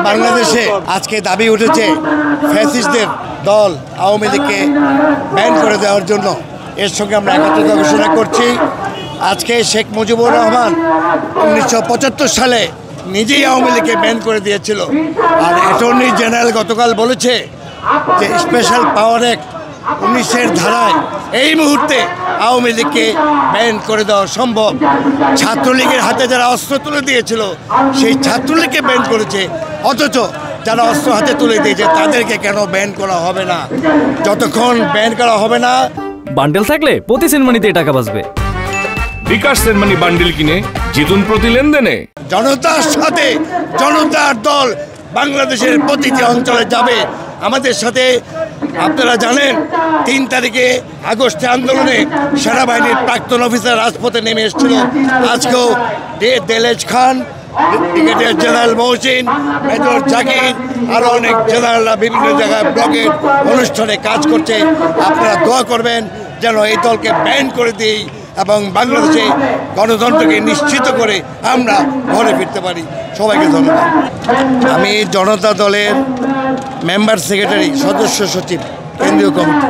বাংলাদেশে আজকে দাবি উঠেছে ফ্যাসিস্টদের দল আওয়ামী লীগকে ব্যান করে দেওয়ার জন্য। এর সঙ্গে আমরা একাত্মতা ঘোষণা করছি। আজকে শেখ মুজিবুর রহমান 1975 সালে নিজেই আওয়ামী লীগকে ব্যান করে দিয়েছিল। আর অ্যাটর্নি জেনারেল গতকাল বলেছে যে স্পেশাল পাওয়ার অ্যাক্ট 19-এর ধারায় এই মুহূর্তে আওয়ামী লীগকে ব্যান করে দেওয়া সম্ভব। ছাত্রলীগের হাতে যারা অস্ত্র তুলে দিয়েছিল সেই ছাত্রলীগকে ব্যান করেছে, অথচ যারা অস্ত্র হাতে তুলে দিয়েছে তাদেরকে কেন ব্যান করা হবে না? যতক্ষণ ব্যান করা হবে না, বান্ডেল থাকলে প্রতি সেনমানিতে টাকা বাঁচবে। বিকাশ সেনমানি বান্ডেল কিনে জিতুন প্রতি লেনদেনে। জনতার সাথে জনতার দল বাংলাদেশের প্রতিটি অঞ্চলে যাবে আমাদের সাথে। আপনারা জানেন 3 তারিখে আগস্টে আন্দোলনে সেনাবাহিনীর প্রাক্তন অফিসার রাজপথে নেমে এসেছিল। আজকেও দেলেজ Khan, brigadier general Mohsin, major Zakir, আরও অনেক জেনারেলরা বিভিন্ন জায়গায় ব্লকের অনুষ্ঠানে কাজ করছে। আপনারা দোয়া করবেন যেন এই দলকে ব্যান করে দিই এবং বাংলাদেশে গণতন্ত্রকে নিশ্চিত করে আমরা ঘরে ফিরতে পারি। সবাইকে ধন্যবাদ। আমি জনতা দলের মেম্বার সেক্রেটারি, সদস্য সচিব, কেন্দ্রীয় কমিটি।